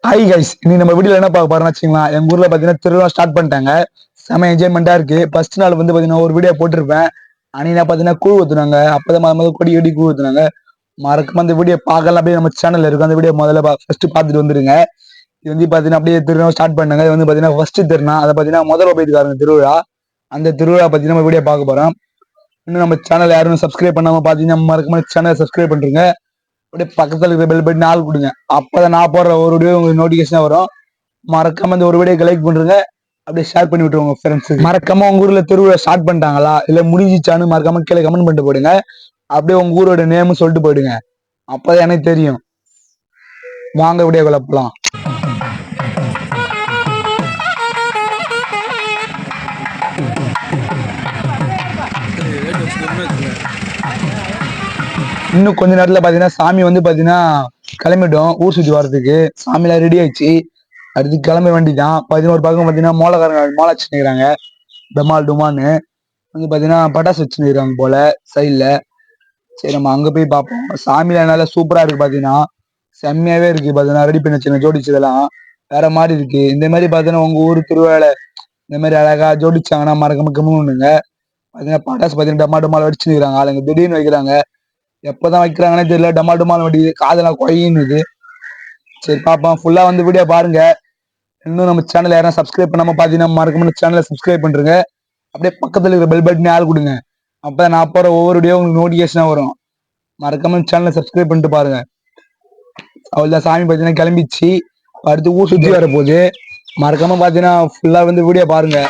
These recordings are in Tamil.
ஹாய் கைஸ், இன்னைக்கு நம்ம வீடியோல என்ன பார்க்க போறோம்னு வச்சுக்கலாம். எங்க ஊர்ல பாத்தீங்கன்னா திருவிழா ஸ்டார்ட் பண்ணிட்டாங்க. செம என்ஜாய்மெண்டா இருக்கு. ஃபர்ஸ்ட் நாள் வந்து பாத்தீங்கன்னா ஒரு வீடியோ போட்டிருப்பேன். அன்னைக்கு பாத்தீங்கன்னா கூழ் ஊத்துனாங்க. அப்பதான் முதல்ல கொடி வெடி கூழ் ஊத்துனாங்க. மறக்காம அந்த வீடியோ பார்க்கலாம். அப்படியே நம்ம சேனல்ல இருக்கு. அந்த வீடியோ முதல்ல ஃபர்ஸ்ட் பார்த்துட்டு வந்துருங்க. இது வந்து பாத்தீங்கன்னா அப்படியே திருவிழா ஸ்டார்ட் பண்ணாங்க. இது வந்து பாத்தீங்கன்னா ஃபர்ஸ்ட் திருநாள். அதை பாத்தீங்கன்னா முதல்ல போயிருக்காங்க திருவிழா. அந்த திருவிழா பத்தி நம்ம வீடியோ பார்க்க போறோம். இன்னும் நம்ம சேனல் யாரும் சப்ஸ்கிரைப் பண்ணாம பாத்தீங்கன்னா மறக்காம சேனலை சப்ஸ்கிரைப் பண்றீங்க. அப்படியே பக்கத்துல இருக்கிற பெல் பட்டன் ஆள் கொடுங்க. அப்பதான் நான் போடுற ஒரு வீடியோ உங்களுக்கு நோட்டிபிகேஷன் வரும். மறக்காம இந்த ஒரு வீடியோக்கு லைக் பண்றீங்க. அப்படியே ஷேர் பண்ணி விட்டுருங்க ஃப்ரெண்ட்ஸுக்கு. மறக்காம உங்க ஊர்ல திருவிழா ஸ்டார்ட் பண்ணிட்டாங்களா இல்ல முடிஞ்சிச்சான்னு மறக்காம கீழே கமெண்ட் பண்ணிட்டு போடுங்க. அப்படியே உங்க ஊரோட நேம் சொல்லிட்டு போயிடுங்க. அப்பதான் எனக்கு தெரியும். வாங்க வீடியோ குழப்பலாம். இன்னும் கொஞ்ச நேரத்துல பாத்தீங்கன்னா சாமி வந்து பாத்தீங்கன்னா கிளம்பிட்டோம் ஊர் சுத்தி வர்றதுக்கு. சாமிலாம் ரெடி ஆயிடுச்சு. அடுத்து கிளம்ப வேண்டிதான். 11 பக்கம் பாத்தீங்கன்னா மோளக்காரங்க மோள வச்சுக்கிறாங்க. டமால் டுமான்னு வந்து பாத்தீங்கன்னா பட்டாசு வச்சுக்கிறாங்க போல சைட்ல. சரி நம்ம அங்க போய் பார்ப்போம். சாமியில நல்லா சூப்பரா இருக்கு பாத்தீங்கன்னா. செம்மையாவே இருக்கு பாத்தீங்கன்னா. ரெடி பண்ணி வச்சுங்க ஜோடிச்சதெல்லாம் வேற மாதிரி இருக்கு. இந்த மாதிரி பாத்தீங்கன்னா உங்க ஊர் திருவிழா இந்த மாதிரி அழகா ஜோடிச்சாங்கன்னா மறக்காம கம்முனுங்க. பாத்தீங்கன்னா பட்டாசு பாத்தீங்கன்னா டமா டமால் வச்சுக்கிறாங்க. ஆளுங்க திடீர்னு வைக்கிறாங்க. எப்பதான் வைக்கிறாங்கன்னே தெரியல. டமா டமால் வண்டிது காதெல்லாம் குழையுது. சரி பாப்போம். ஃபுல்லா வந்து வீடியோ பாருங்க. இன்னும் நம்ம சேனல் யாரும் சப்ஸ்கிரைப் பண்ணாம பாத்தீங்கன்னா மறக்காம சேனலை சப்ஸ்கிரைப் பண்றேங்க. அப்படியே பக்கத்துல இருக்கிற பெல் பட்டன் ஆள் கொடுங்க. அப்ப நான் போற ஒவ்வொரு வீடியோ உங்களுக்கு நோட்டிபிகேஷனா வரும். மறக்காம சேனலை சப்ஸ்கிரைப் பண்ணிட்டு பாருங்க. அவ்வளவுதான். சாமி பாத்தீங்கன்னா கிளம்பிச்சு. அடுத்து ஊர் சுத்தி வர போகுது. மறக்காம பாத்தீங்கன்னா ஃபுல்லா வந்து வீடியோ பாருங்க.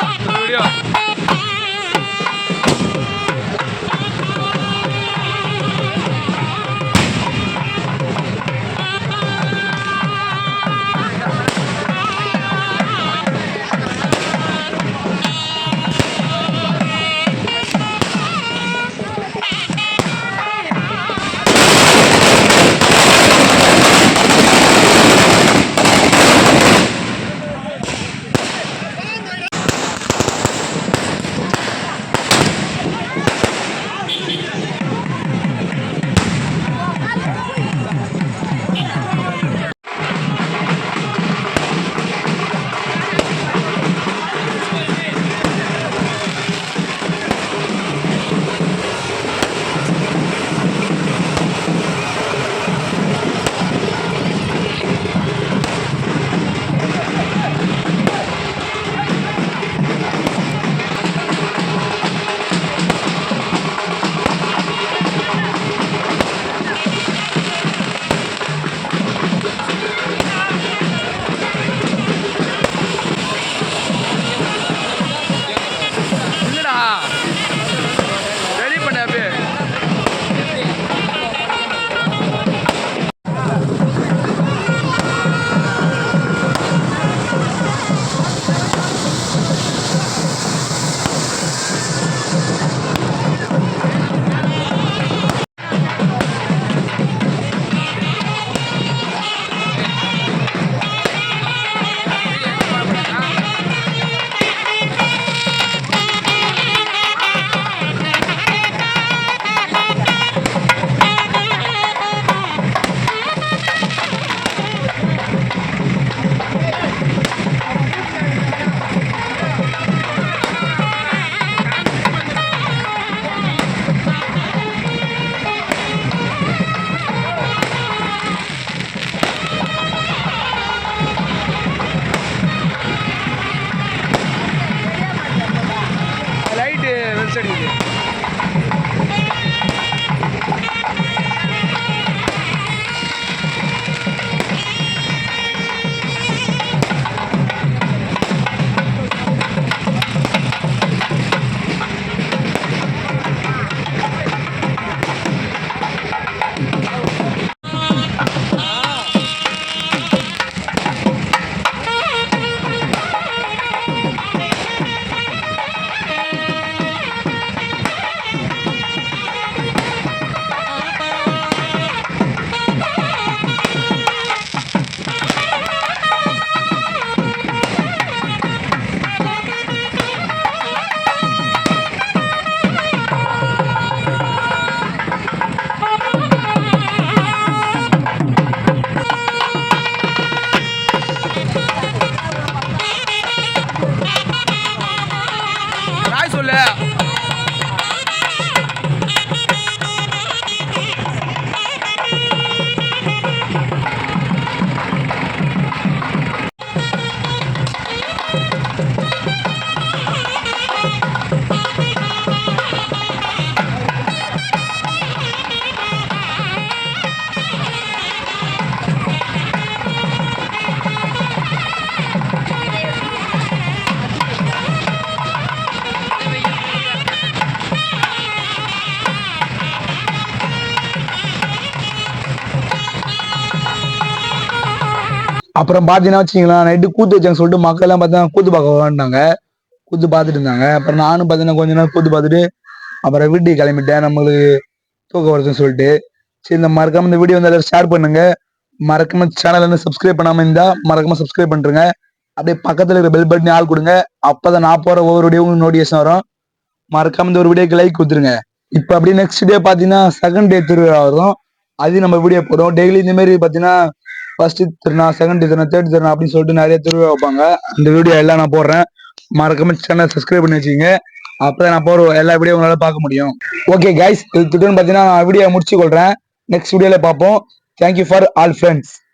அப்புறம் பாத்தீங்கன்னா வச்சுங்களேன், நைட்டு கூத்து வச்சாங்க சொல்லிட்டு மக்கள் எல்லாம் பார்த்தா கூத்து பார்க்க விளாண்டாங்க. கூத்து பார்த்துட்டு இருந்தாங்க. அப்புறம் நானும் பார்த்தீங்கன்னா கொஞ்ச நேரம் கூத்து பார்த்துட்டு அப்புறம் வீட்டுக்கு கிளம்பிட்டேன். நம்மளுக்கு தூக்கம் வருதுன்னு சொல்லிட்டு. சரி, இந்த மறக்காம இந்த வீடியோ வந்து எல்லாரும் ஷேர் பண்ணுங்க. மறக்காம சேனல் வந்து சப்ஸ்கிரைப் பண்ணாம இருந்தா மறக்காம சப்ஸ்கிரைப் பண்ணுங்க. அப்படியே பக்கத்துல இருக்கிற பெல் பட்டன் ஆள் கொடுங்க. அப்பதான் நான் போற ஒவ்வொரு வீடியோ உங்களுக்கு நோட்டிஃபிகேஷன் வரும். மறக்காம இந்த ஒரு வீடியோக்கு லைக் கொடுத்துருங்க. இப்ப அப்படியே நெக்ஸ்ட் டே பாத்தீங்கன்னா செகண்ட் டே திருவிழா வரும். அது நம்ம வீடியோ போடுவோம். டெய்லி இந்த மாதிரி பாத்தீங்கன்னா ஃபர்ஸ்ட் திருநா, செகண்ட் திருநா, தேர்ட் திருநா அப்படின்னு சொல்லிட்டு நிறைய திருவிழா வைப்பாங்க. அந்த வீடியோ எல்லாம் நான் போடுறேன். மறக்காம சேனல் சப்ஸ்கிரைப் பண்ணி வச்சுக்கோங்க. அப்பதான் நான் போற எல்லா வீடியோ உங்களால பார்க்க முடியும். ஓகே கைஸ், இதுன்னு பாத்தீங்கன்னா வீடியோ முடிச்சு கொள்றேன். நெக்ஸ்ட் வீடியோல பார்ப்போம். Thank you for all friends.